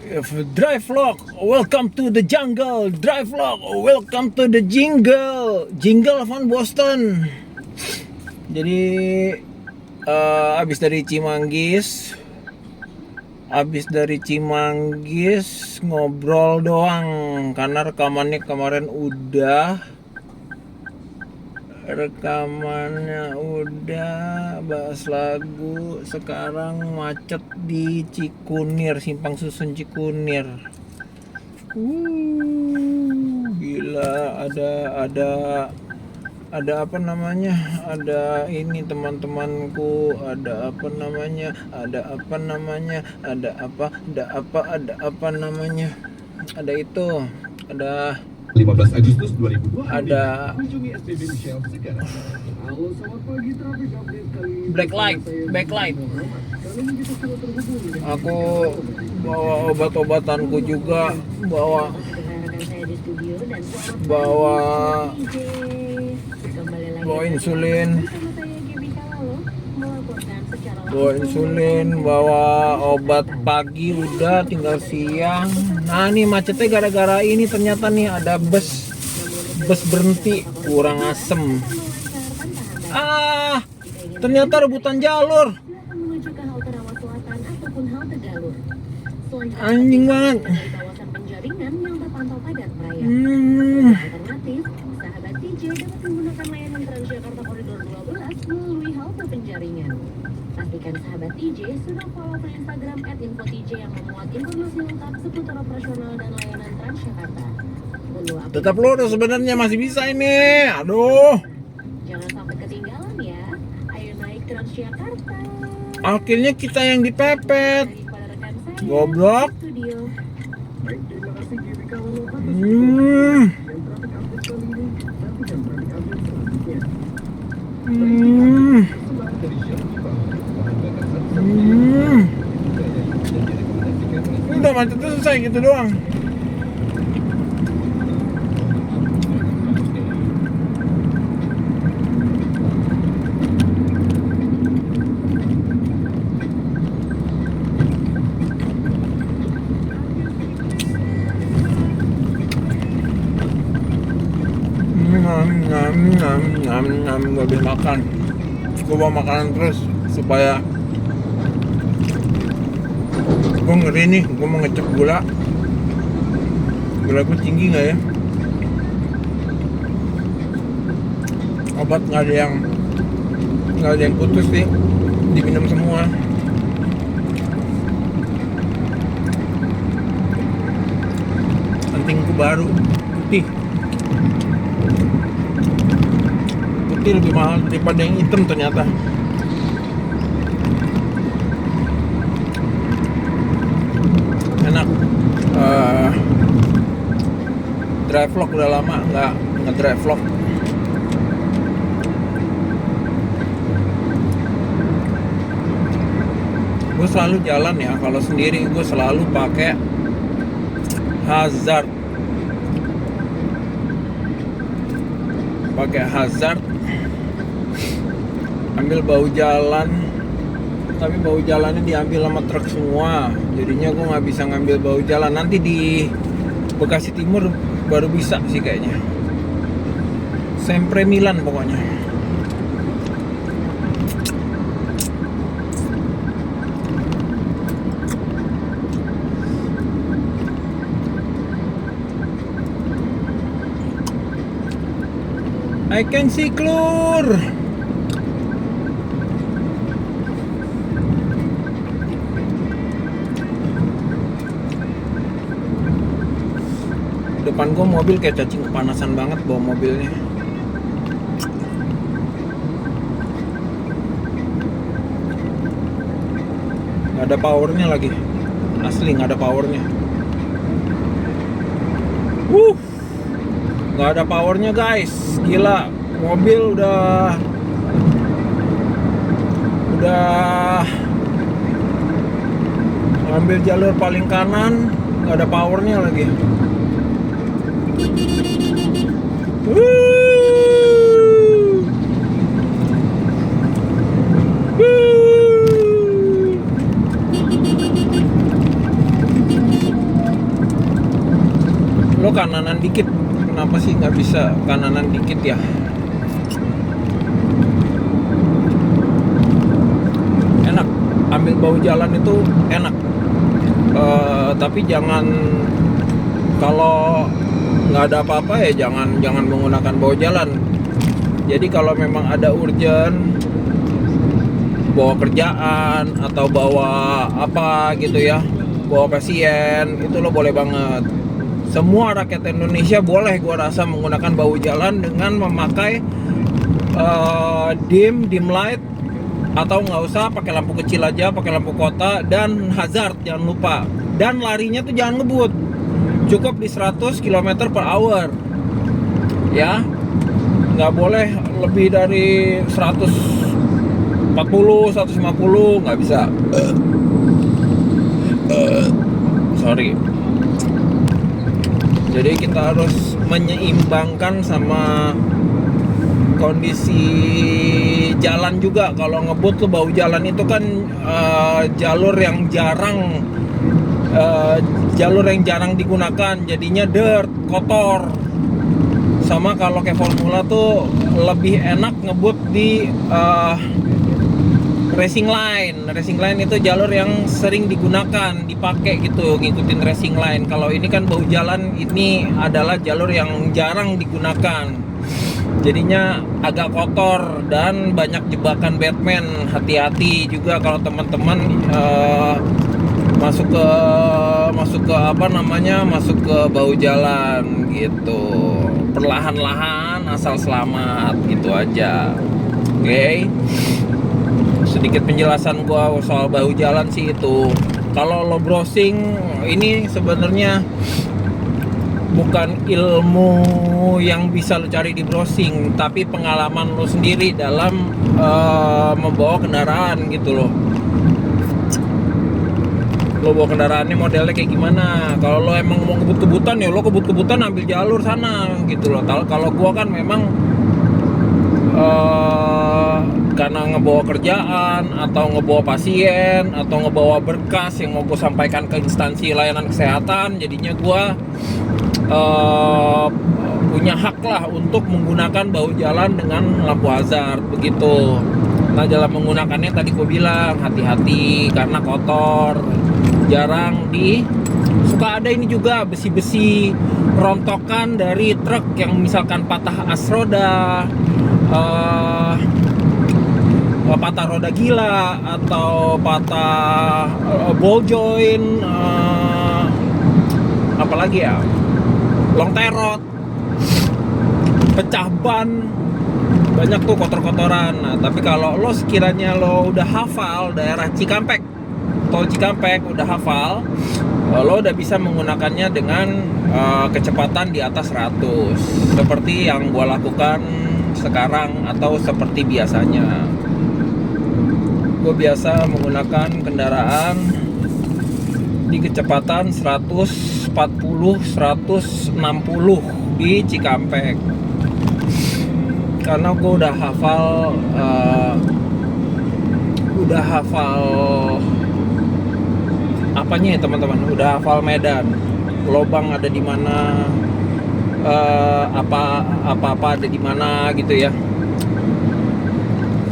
Drive vlog, welcome to the jungle. Drive vlog, welcome to the jingle. Jingle van Boston. Jadi abis dari Cimanggis ngobrol doang karena rekamannya kemarin udah bahas lagu. Sekarang macet di Cikunir, Simpang Susun Cikunir. Gila, ada apa namanya? Ada ini teman-temanku, ada apa namanya? Ada itu, ada 15 Agustus 2020 ada backlight. Aku bawa obat-obatanku juga, bawa insulin, bawa obat pagi udah, tinggal siang. Nah nih macetnya gara-gara ini, ternyata nih ada bus berhenti kurang asem. Ternyata rebutan jalur. Anjing banget. Sahabat TJ dapat menggunakan layanan Transjakarta Koridor 12 melalui halte Penjaringan. Pastikan sahabat TJ sudah follow ke Instagram @infotj yang memuat informasi lengkap seputar operasional dan layanan Transjakarta. Tetap lurus sebenarnya, masih bisa ini. Aduh. Jangan sampai ketinggalan ya. Ayo naik Transjakarta. Akhirnya kita yang dipepet. Daripada rekan saya, Goblok. studio. Udah macetnya selesai gitu doang. Gue habis makan, gue bawa makanan terus supaya gue ngeri nih. Gue mau ngecek gula gue tinggi nggak ya. Obat nggak ada yang putus sih, diminum semua. Antingku baru putih lebih mahal daripada yang hitam ternyata. Enak. Drive vlog udah lama nggak drive vlog. Gue selalu jalan ya, kalau sendiri gue selalu pakai hazard. Ambil bau jalan, tapi bau jalannya diambil sama truk semua, jadinya gue nggak bisa ngambil bau jalan. Nanti di Bekasi Timur baru bisa sih kayaknya. Sempre Milan pokoknya. I can see clear. Depan gue mobil kayak cacing kepanasan banget bawa mobilnya. Gak ada powernya lagi, asli gak ada powernya. Gak ada powernya guys, gila. Mobil udah ngambil jalur paling kanan, gak ada powernya lagi. Lo kananan dikit, kenapa sih nggak bisa kananan dikit ya? Enak, ambil bahu jalan itu enak. Tapi jangan, kalau nggak ada apa-apa ya jangan menggunakan bahu jalan. Jadi kalau memang ada urgent, bawa kerjaan atau bawa apa gitu ya, bawa pasien, itu lo boleh banget. Semua rakyat Indonesia boleh gua rasa menggunakan bahu jalan dengan memakai dim light, atau nggak usah pakai lampu kecil aja, pakai lampu kota, dan hazard jangan lupa. Dan larinya tuh jangan ngebut, cukup di 100 km/h ya, nggak boleh lebih dari 140, 150, nggak bisa. Sorry. Jadi kita harus menyeimbangkan sama kondisi jalan juga. Kalau ngebut tuh bahu jalan itu kan jalur yang jarang digunakan, jadinya dirt, kotor. Sama kalau kayak formula tuh lebih enak ngebut di racing line. Racing line itu jalur yang sering digunakan, dipakai gitu, ngikutin racing line. Kalau ini kan bahu jalan, ini adalah jalur yang jarang digunakan, jadinya agak kotor dan banyak jebakan Batman. Hati-hati juga kalau teman-teman masuk ke bahu jalan gitu. Perlahan-lahan asal selamat gitu aja. Oke. Sedikit penjelasan gua soal bahu jalan sih itu. Kalau lo browsing, ini sebenarnya bukan ilmu yang bisa lo cari di browsing, tapi pengalaman lo sendiri dalam membawa kendaraan gitu loh. Lo bawa kendaraannya modelnya kayak gimana. Kalau lo emang mau kebut-kebutan ya lo kebut-kebutan ambil jalur sana gitu loh. Kalau gua kan memang karena ngebawa kerjaan atau ngebawa pasien atau ngebawa berkas yang mau gue sampaikan ke instansi layanan kesehatan, jadinya gue punya hak lah untuk menggunakan bahu jalan dengan lampu hazard begitu. Nah, dalam menggunakannya tadi gue bilang hati-hati karena kotor, suka ada ini juga besi-besi rontokan dari truk yang misalkan patah as roda, patah roda gila, atau patah ball joint, apalagi ya, long terot, pecah ban, banyak tuh kotor-kotoran. Nah, tapi kalau lo sekiranya lo udah hafal daerah Cikampek, tol Cikampek udah hafal, lo udah bisa menggunakannya dengan kecepatan di atas 100 seperti yang gua lakukan sekarang atau seperti biasanya. Gue biasa menggunakan kendaraan di kecepatan 140, 160 di Cikampek, karena gue udah hafal apanya ya teman-teman, udah hafal medan, lobang ada di mana, apa-apa ada di mana gitu ya.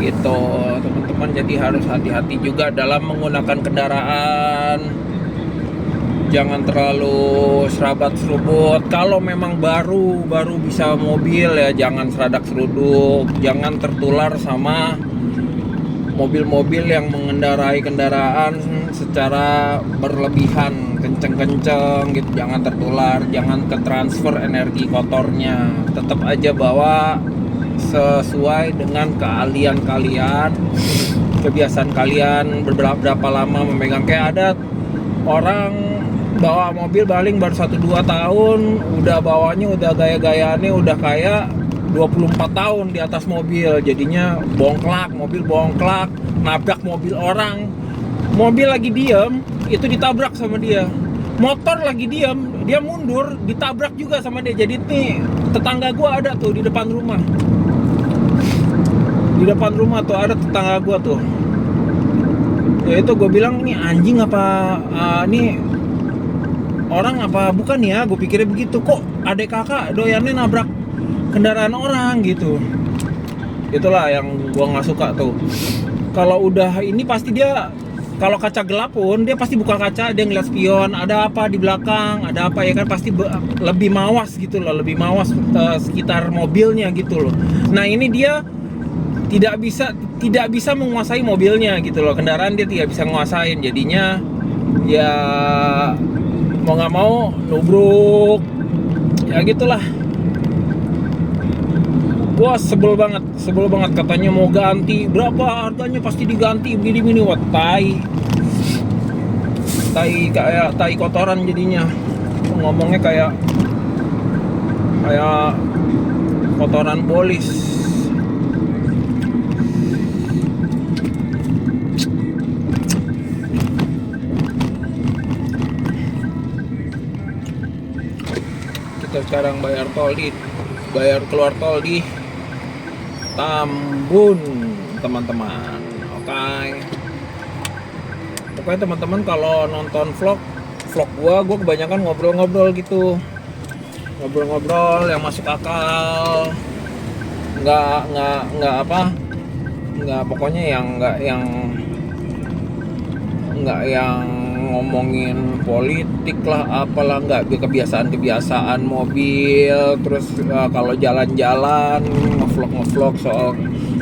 Gitu teman-teman, jadi harus hati-hati juga dalam menggunakan kendaraan. Jangan terlalu serabat-serubut. Kalau memang baru bisa mobil ya jangan seradak seruduk, jangan tertular sama mobil-mobil yang mengendarai kendaraan secara berlebihan, kenceng-kenceng gitu. Jangan tertular, jangan ketransfer energi kotornya. Tetap aja bawa sesuai dengan keahlian kalian, kebiasaan kalian, berapa lama memegang. Kayak ada orang bawa mobil paling baru 1-2 tahun udah bawanya, udah gaya-gayaannya udah kayak 24 tahun di atas mobil, jadinya mobil bongklak, nabrak mobil orang. Mobil lagi diem, itu ditabrak sama dia. Motor lagi diem, dia mundur, ditabrak juga sama dia. Jadi nih tetangga gua ada tuh di depan rumah. Di depan rumah tuh ada tetangga gua tuh. Ya itu gue bilang, nih anjing apa nih orang apa bukan ya, gue pikirnya begitu. Kok adek kakak doyannya nabrak kendaraan orang gitu. Itulah yang gue nggak suka tuh. Kalau udah ini pasti dia, kalau kaca gelap pun dia pasti buka kaca, dia ngeliat spion, ada apa di belakang, ada apa ya kan, pasti lebih mawas gitu loh, lebih mawas sekitar mobilnya gitu loh. Nah ini dia tidak bisa menguasai mobilnya gitu loh, kendaraan dia tidak bisa menguasain, jadinya ya mau nggak mau nubruk ya gitulah. Gua sebel banget katanya mau ganti, berapa harganya, pasti diganti begini wah tai kayak tai kotoran jadinya, ngomongnya kayak kotoran polis. Kita sekarang bayar keluar tol di Tambun, teman-teman. Oke. Pokoknya teman-teman kalau nonton vlog gua kebanyakan ngobrol-ngobrol gitu. Ngobrol-ngobrol yang masuk akal. Nggak pokoknya nggak yang ngomongin politik lah, apalah, nggak kebiasaan mobil. Terus kalau jalan-jalan ngevlog soal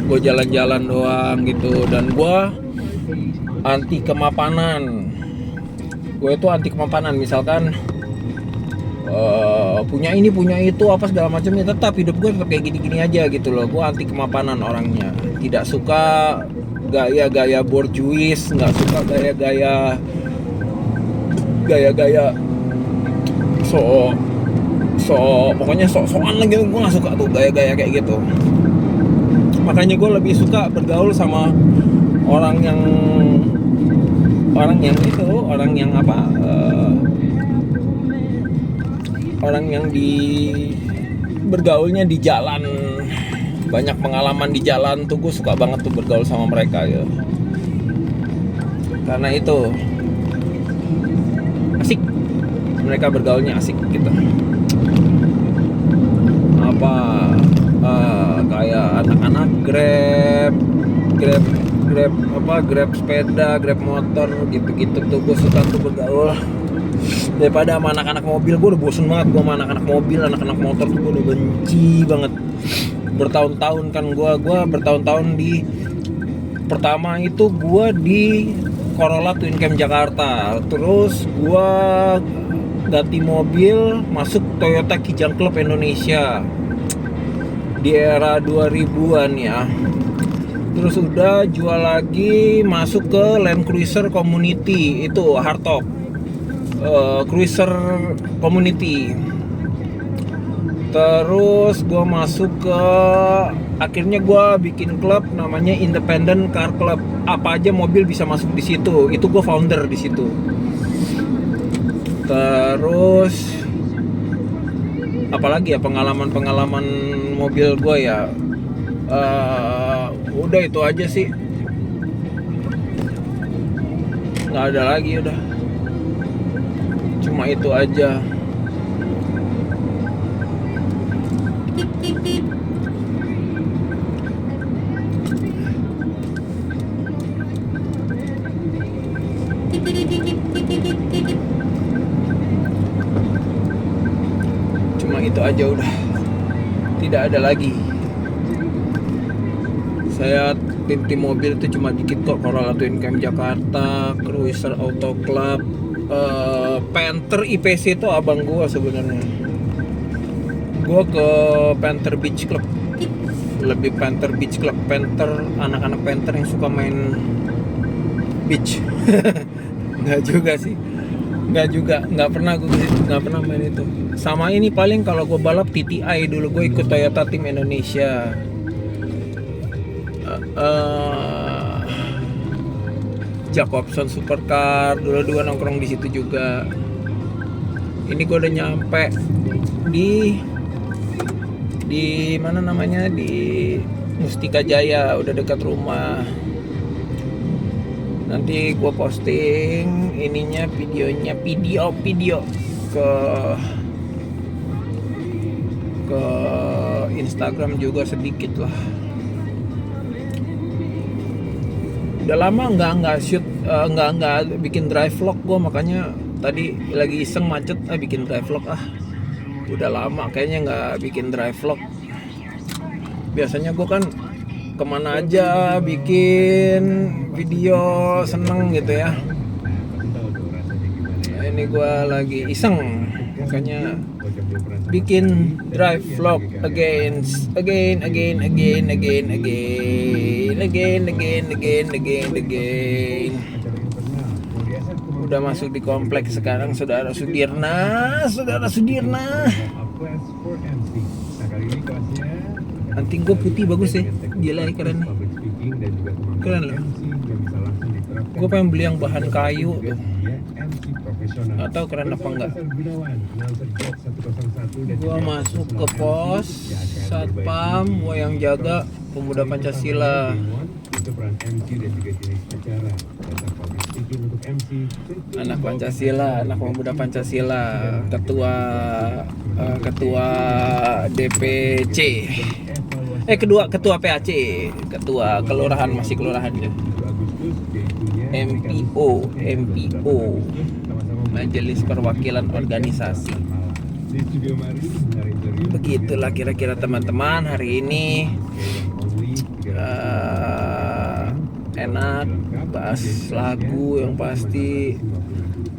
gue jalan-jalan doang gitu. Dan gue anti kemapanan. Gue itu anti kemapanan, misalkan punya ini punya itu apa segala macamnya, tetap hidup gue tetap kayak gini-gini aja gitu loh. Gue anti kemapanan orangnya, tidak suka gaya-gaya borjuis, nggak suka gaya-gaya pokoknya sok-sokan lagi. Gue nggak suka tuh gaya-gaya kayak gitu. Makanya gue lebih suka bergaul sama orang yang bergaulnya di jalan, banyak pengalaman di jalan tuh. Gue suka banget tuh bergaul sama mereka ya. Karena itu asik, mereka bergaulnya asik gitu. Kayak anak-anak grab sepeda, grab motor gitu-gitu tuh gue suka tuh bergaul. Daripada sama anak-anak mobil, gue udah bosen banget gue sama anak-anak mobil, anak-anak motor tuh gue udah benci banget. Bertahun-tahun kan gue bertahun-tahun pertama itu gue di Corolla Twin Cam Jakarta. Terus gue ganti mobil masuk Toyota Kijang Club Indonesia di era 2000-an ya. Terus udah jual lagi, masuk ke Land Cruiser Community, itu hardtop Cruiser Community. Terus gue masuk ke, akhirnya gue bikin klub namanya Independent Car Club. Apa aja mobil bisa masuk di situ. Itu gue founder di situ. Terus apalagi ya pengalaman mobil gue ya. Udah itu aja sih. Nggak ada lagi udah. Cuma itu aja. Cuma itu aja udah. Tidak ada lagi. Saya tim mobil itu cuma dikit kok. Corolla Twin Cam Jakarta, Cruiser Auto Club, Panther IPC itu abang gua sebenarnya. Gua ke Panther Beach Club. Lebih Panther Beach Club, Panther, anak-anak Panther yang suka main beach. Nggak juga sih. Nggak pernah main itu. Sama ini paling kalau gue balap TTI dulu, gue ikut Toyota Tim Indonesia. Jacobson Supercar dulu nongkrong di situ juga. Ini gue udah nyampe di mana namanya, di Mustika Jaya, udah dekat rumah. Nanti gue posting ininya, video ke Instagram juga sedikit lah. Udah lama nggak shoot, nggak bikin drive vlog gue, makanya tadi lagi iseng macet, bikin drive vlog Udah lama kayaknya nggak bikin drive vlog. Biasanya gue kan kemana aja bikin video seneng gitu ya. Nah, ini gue lagi iseng, makanya bikin drive vlog again. Udah masuk di kompleks sekarang, Saudara Sudirna. Anting gue putih bagus ya, gila ya, keren nih. Keren loh. Gue pengen beli yang bahan kayu tuh. Gak tau keren apa enggak. Gue masuk ke pos satpam, gue yang jaga pemuda Pancasila. Anak Pancasila, anak pemuda Pancasila, ketua DPC, ketua PAC, ketua kelurahan, masih kelurahan ya. MPO, Majelis Perwakilan Organisasi. Begitulah kira-kira teman-teman hari ini. Enak bahas lagu yang pasti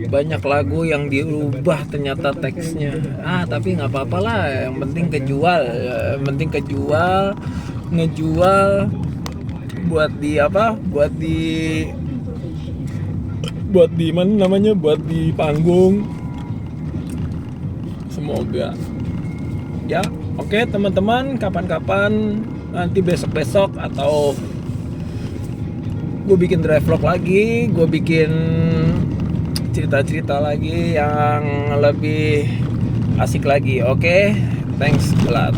banyak lagu yang diubah ternyata teksnya. Tapi nggak apa-apa lah, yang penting kejual, ngejual buat di mana namanya, buat di panggung. Semoga ya. Oke teman-teman, kapan-kapan nanti besok-besok atau gue bikin drive vlog lagi, gue bikin cerita-cerita lagi yang lebih asik lagi. Oke, thanks a lot.